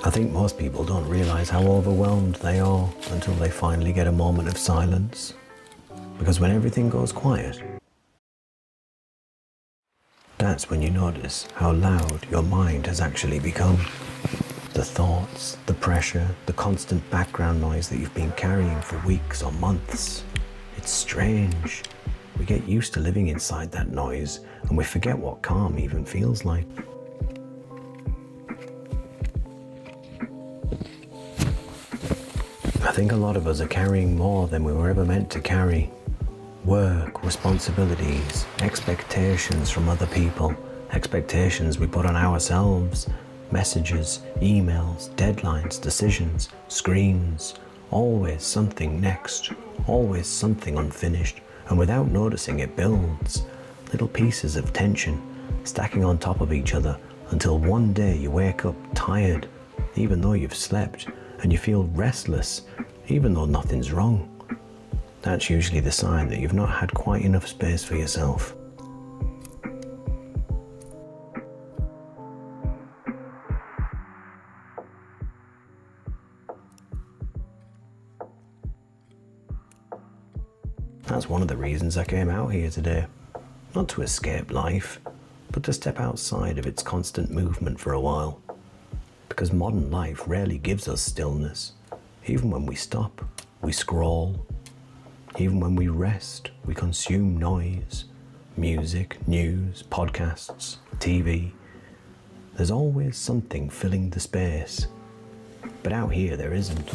I think most people don't realize how overwhelmed they are until they finally get a moment of silence. Because when everything goes quiet, that's when you notice how loud your mind has actually become. The thoughts, the pressure, the constant background noise that you've been carrying for weeks or months. It's strange. We get used to living inside that noise and we forget what calm even feels like. I think a lot of us are carrying more than we were ever meant to carry. Work, responsibilities, expectations from other people, expectations we put on ourselves, messages, emails, deadlines, decisions, screens, always something next, always something unfinished, and without noticing it builds, little pieces of tension stacking on top of each other until one day you wake up tired, even though you've slept, and you feel restless, even though nothing's wrong. That's usually the sign that you've not had quite enough space for yourself. That's one of the reasons I came out here today. Not to escape life, but to step outside of its constant movement for a while. Because modern life rarely gives us stillness. Even when we stop, we scroll. Even when we rest, we consume noise, music, news, podcasts, TV. There's always something filling the space. But out here there isn't.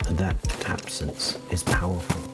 And that absence is powerful.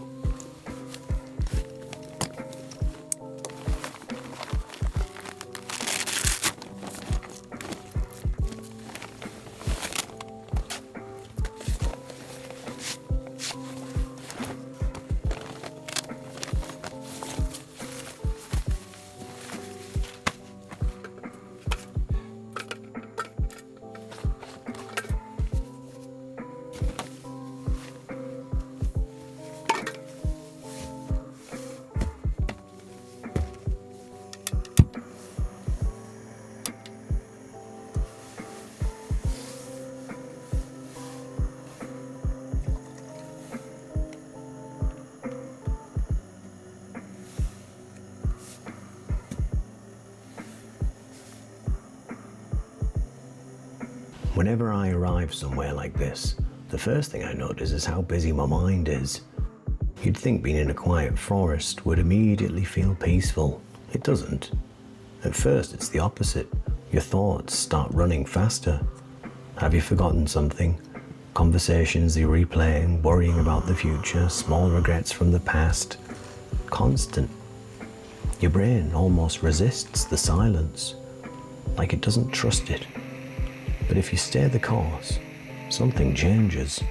Whenever I arrive somewhere like this, the first thing I notice is how busy my mind is. You'd think being in a quiet forest would immediately feel peaceful. It doesn't. At first it's the opposite. Your thoughts start running faster. Have you forgotten something? Conversations you're replaying, worrying about the future, small regrets from the past. Constant. Your brain almost resists the silence, like it doesn't trust it. But if you stay the course, something changes.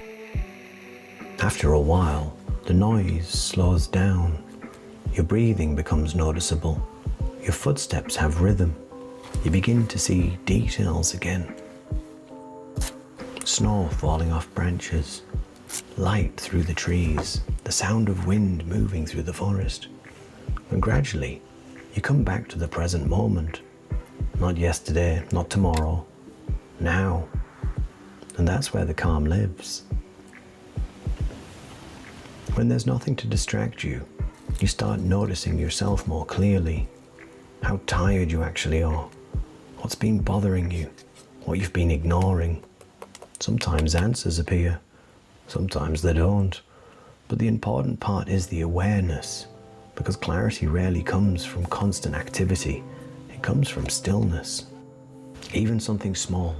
After a while, the noise slows down. Your breathing becomes noticeable. Your footsteps have rhythm. You begin to see details again. Snow falling off branches, light through the trees, the sound of wind moving through the forest. And gradually, you come back to the present moment. Not yesterday, not tomorrow, now. And that's where the calm lives. When there's nothing to distract you, you start noticing yourself more clearly. How tired you actually are, what's been bothering you, what you've been ignoring. Sometimes answers appear, sometimes they don't. But the important part is the awareness, because clarity rarely comes from constant activity. It comes from stillness. Even something small,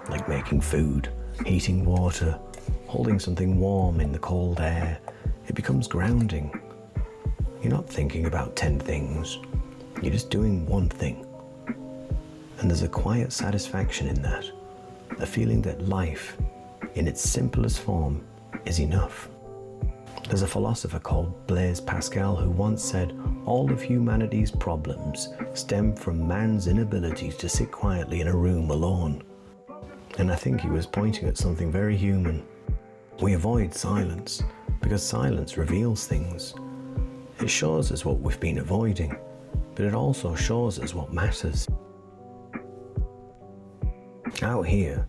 like making food, heating water, holding something warm in the cold air, it becomes grounding. You're not thinking about 10 things, you're just doing one thing. And there's a quiet satisfaction in that, a feeling that life, in its simplest form, is enough. There's a philosopher called Blaise Pascal who once said, all of humanity's problems stem from man's inability to sit quietly in a room alone. And I think he was pointing at something very human. We avoid silence because silence reveals things. It shows us what we've been avoiding, but it also shows us what matters. Out here,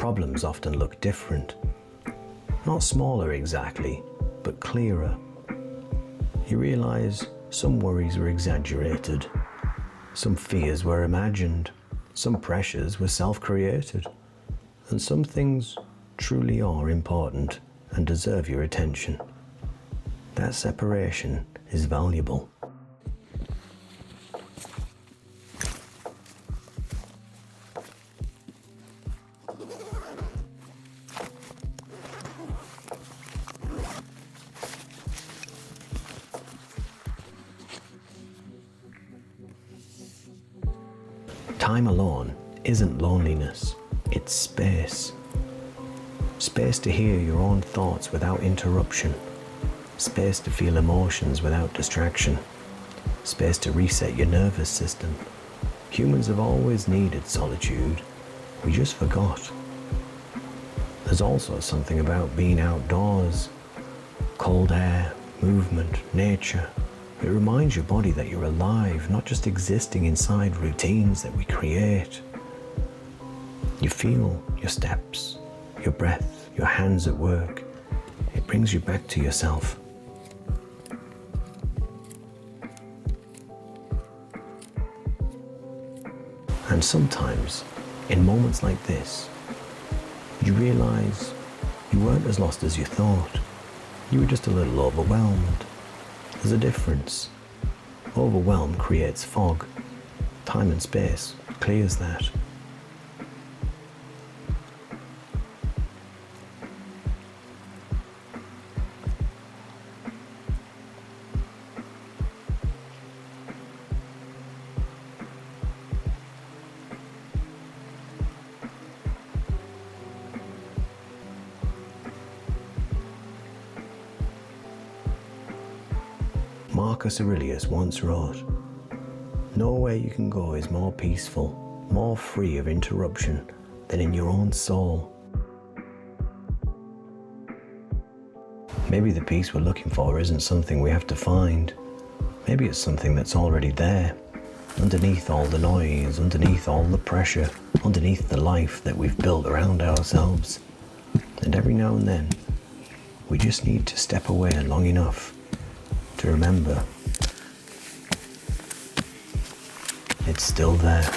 problems often look different. Not smaller exactly, but clearer. You realize some worries were exaggerated, some fears were imagined, some pressures were self-created, and some things truly are important and deserve your attention. That separation is valuable. Time alone isn't loneliness, it's space. Space to hear your own thoughts without interruption. Space to feel emotions without distraction. Space to reset your nervous system. Humans have always needed solitude. We just forgot. There's also something about being outdoors. Cold air, movement, nature. It reminds your body that you're alive, not just existing inside routines that we create. You feel your steps, your breath, your hands at work. It brings you back to yourself. And sometimes, in moments like this, you realize you weren't as lost as you thought. You were just a little overwhelmed. There's a difference. Overwhelm creates fog. Time and space clears that. Marcus Aurelius once wrote, "Nowhere you can go is more peaceful, more free of interruption than in your own soul." Maybe the peace we're looking for isn't something we have to find. Maybe it's something that's already there, underneath all the noise, underneath all the pressure, underneath the life that we've built around ourselves. And every now and then, we just need to step away long enough to remember it's still there.